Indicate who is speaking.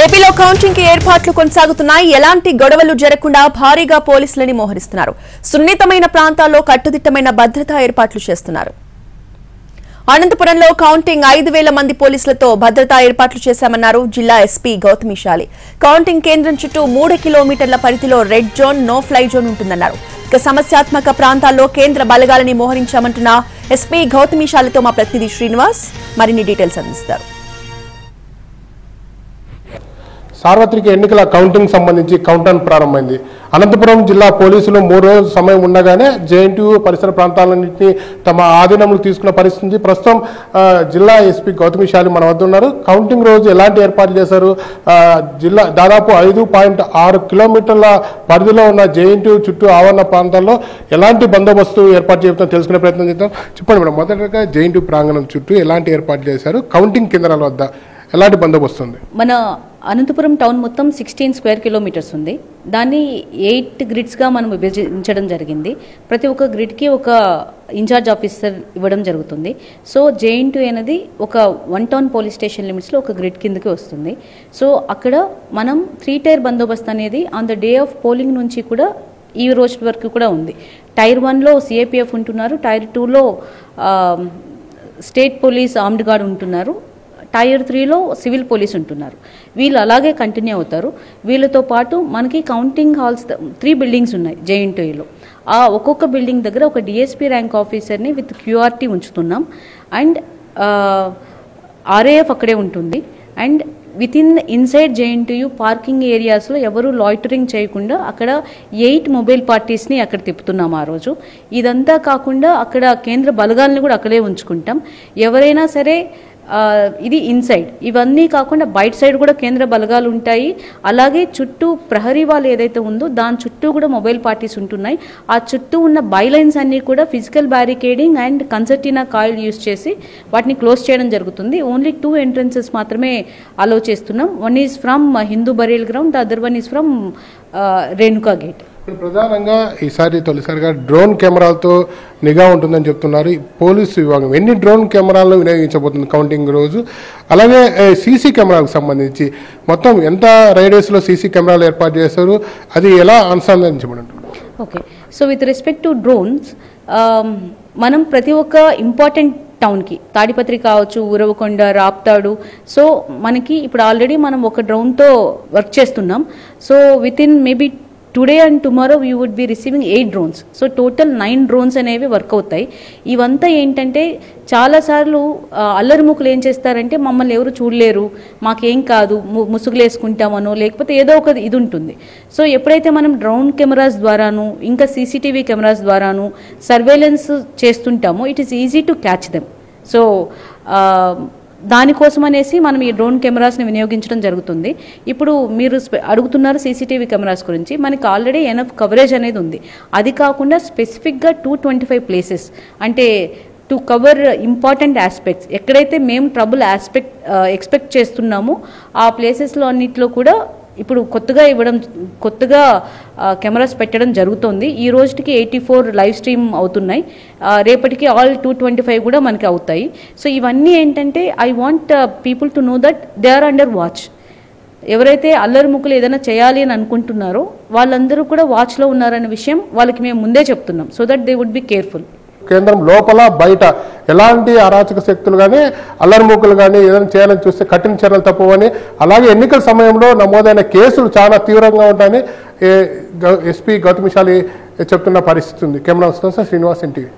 Speaker 1: ఏపీలో కౌంటింగ్ కి ఏర్పాట్లు కొనసాగుతున్నాయి. ఎలాంటి గొడవలు జరగకుండా భారీగా పోలీసులని మోహరిస్తున్నారు. సున్నితమైన ప్రాంతాల్లో కట్టుదిట్టమైన భద్రతా ఏర్పాట్లు చేస్తున్నారు. అనంతపురంలో కౌంటింగ్ 5,000 మంది పోలీసులతో భద్రతా ఏర్పాట్లు చేశామన్నారు జిల్లా ఎస్పీ గౌతమిశాలి. కౌంటింగ్ కేంద్రం చుట్టూ 3 కిలోమీటర్ల పరిధిలో red zone, no fly zone ఉంటుందన్నారు. ఇక సమస్యాత్మక ప్రాంతాల్లో కేంద్ర బలగాలని మోహరించామంటున్న ఎస్పీ గౌతమిశాలితో మా ప్రతినిధి శ్రీనివాస్ మరిన్ని డీటెయిల్స్ అందిస్తారు.
Speaker 2: సార్వత్రిక ఎన్నికల కౌంటింగ్ సంబంధించి కౌంటౌన్ ప్రారంభమైంది. అనంతపురం జిల్లా పోలీసులు 3 రోజుల సమయం ఉండగానే జేఎన్టీయూ పరిసర ప్రాంతాలన్నింటినీ తమ ఆధీనంలో తీసుకున్న పరిస్థితి. ప్రస్తుతం జిల్లా ఎస్పీ గౌతమిశాలి మన వద్ద ఉన్నారు. కౌంటింగ్ రోజు ఎలాంటి ఏర్పాట్లు చేశారు, జిల్లా దాదాపు 5.6 కిలోమీటర్ల పరిధిలో ఉన్న జేఎన్టీయూ చుట్టూ ఆవరణ ప్రాంతాల్లో ఎలాంటి బందోబస్తు ఏర్పాటు చేయడం తెలుసుకునే ప్రయత్నం చేద్దాం. చెప్పండి మేడం, మొదటగా జేఎన్టీయూ ప్రాంగణం చుట్టూ ఎలాంటి ఏర్పాట్లు చేశారు, కౌంటింగ్ కేంద్రాల వద్ద ఎలాంటి బందోబస్తు ఉంది?
Speaker 3: మన అనంతపురం టౌన్ మొత్తం 16 స్క్వేర్ కిలోమీటర్స్ ఉంది. దాన్ని 8 గ్రిడ్స్గా మనం విభజించడం జరిగింది. ప్రతి ఒక్క గ్రిడ్కి ఒక ఇన్ఛార్జ్ ఆఫీసర్ ఇవ్వడం జరుగుతుంది. సో జేఎన్టీయూ అనేది ఒక 1 టౌన్ పోలీస్ స్టేషన్ లిమిట్స్లో ఒక గ్రిడ్ కిందకి వస్తుంది. సో అక్కడ మనం 3 టైర్ బందోబస్తు అనేది on the day of polling నుంచి కూడా ఈ రోజు వరకు కూడా ఉంది. టైర్ 1లో సిఐపిఎఫ్ ఉంటున్నారు, టైర్ 2లో స్టేట్ పోలీస్ ఆర్మ్డ్ గార్డ్ ఉంటున్నారు, టైర్ 3లో సివిల్ పోలీస్ ఉంటున్నారు. వీళ్ళు అలాగే కంటిన్యూ అవుతారు. వీళ్ళతో పాటు మనకి కౌంటింగ్ హాల్స్ 3 బిల్డింగ్స్ ఉన్నాయి జేఎన్టీయూలో. ఆ ఒక్కొక్క బిల్డింగ్ దగ్గర ఒక డిఎస్పీ ర్యాంక్ ఆఫీసర్ని విత్ క్యూఆర్టీ ఉంచుతున్నాం. అండ్ ఆర్ఏఎఫ్ అక్కడే ఉంటుంది. అండ్ ఇన్సైడ్ జేఎన్టీయూ పార్కింగ్ ఏరియాస్లో ఎవరు లాయిటరింగ్ చేయకుండా అక్కడ 8 మొబైల్ పార్టీస్ని అక్కడ తిప్పుతున్నాం ఆ రోజు. ఇదంతా కాకుండా అక్కడ కేంద్ర బలగాలను కూడా అక్కడే ఉంచుకుంటాం. ఎవరైనా సరే ఇది ఇన్సైడ్, ఇవన్నీ కాకుండా బయట సైడ్ కూడా కేంద్ర బలగాలు ఉంటాయి. అలాగే చుట్టూ ప్రహరీ వాళ్ళు ఏదైతే ఉందో దాని చుట్టూ కూడా మొబైల్ పార్టీస్ ఉంటున్నాయి. ఆ చుట్టూ ఉన్న బైలైన్స్ అన్నీ కూడా physical barricading and concertina coil use చేసి వాటిని క్లోజ్ చేయడం జరుగుతుంది. ఓన్లీ 2 ఎంట్రన్సెస్ మాత్రమే అలౌ చేస్తున్నాం. One is from Hindu burial ground, the other one is from Renuka gate.
Speaker 2: ప్రధానంగా ఈసారి తొలిసారిగా డ్రోన్ కెమెరాలతో నిఘా ఉంటుందని చెప్తున్నారు పోలీసు విభాగం. ఎన్ని డ్రోన్ కెమెరాలు వినియోగించబోతుంది కౌంటింగ్ రోజు? అలాగే సీసీ కెమెరాలకు సంబంధించి మొత్తం ఎంత రేడియస్లో సీసీ కెమెరాలు ఏర్పాటు చేస్తారు, అది ఎలా అనుసంధానించబడి?
Speaker 3: Okay, so with respect to drones, మనం ప్రతి ఒక్క ఇంపార్టెంట్ టౌన్కి తాడిపత్రి కావచ్చు, ఉరవకొండ, రాప్తాడు, సో మనకి ఇప్పుడు ఆల్రెడీ మనం ఒక డ్రోన్తో వర్క్ చేస్తున్నాం. So within maybe today and tomorrow we would be receiving 8 drones. So total 9 drones అనేవి వర్క్ అవుతాయి. ఇవంతా ఏంటంటే చాలాసార్లు అల్లరిముఖులు ఏం చేస్తారంటే మమ్మల్ని ఎవరు చూడలేరు, మాకేం కాదు, ముసుగులు వేసుకుంటామనో లేకపోతే ఏదో ఒక ఇది ఉంటుంది. సో ఎప్పుడైతే మనం డ్రోన్ కెమెరాస్ ద్వారాను ఇంకా సీసీటీవీ కెమెరాస్ ద్వారాను సర్వేలెన్స్ చేస్తుంటామో it is easy to catch them. So దానికోసం అనేసి మనం ఈ డ్రోన్ కెమెరాస్ని వినియోగించడం జరుగుతుంది. ఇప్పుడు మీరు అడుగుతున్నారు సీసీటీవీ కెమెరాస్ గురించి. మనకి ఆల్రెడీ ఎనఫ్ కవరేజ్ అనేది ఉంది. అది కాకుండా స్పెసిఫిక్గా 225 ప్లేసెస్ అంటే టు కవర్ ఇంపార్టెంట్ ఆస్పెక్ట్స్, ఎక్కడైతే మేము ట్రబుల్ ఎక్స్పెక్ట్ చేస్తున్నామో ఆ ప్లేసెస్లో అన్నింటిలో కూడా ఇప్పుడు కొత్తగా కెమెరాస్ పెట్టడం జరుగుతుంది. ఈ రోజుకి 84 లైవ్ స్ట్రీమ్ అవుతున్నాయి. రేపటికి ఆల్ 225 కూడా మనకి అవుతాయి. సో ఇవన్నీ ఏంటంటే I want people to know that they are under watch. ఎవరైతే అల్లరి ముక్కులు ఏదైనా చేయాలి అని అనుకుంటున్నారో వాళ్ళందరూ కూడా వాచ్లో ఉన్నారనే విషయం వాళ్ళకి మేము ముందే చెప్తున్నాం. So that they would be careful.
Speaker 2: కేంద్రం లోపల బయట ఎలాంటి అరాచక శక్తులు కానీ అల్లరిమూకులు కానీ ఏదైనా చేయాలని చూస్తే కఠిన చర్యలు తప్పవని, అలాగే ఎన్నికల సమయంలో నమోదైన కేసులు చాలా తీవ్రంగా ఉంటాయని ఎస్పీ గౌతమిశాలి చెప్తున్న పరిస్థితి ఉంది. Camera Srinivas, NTV.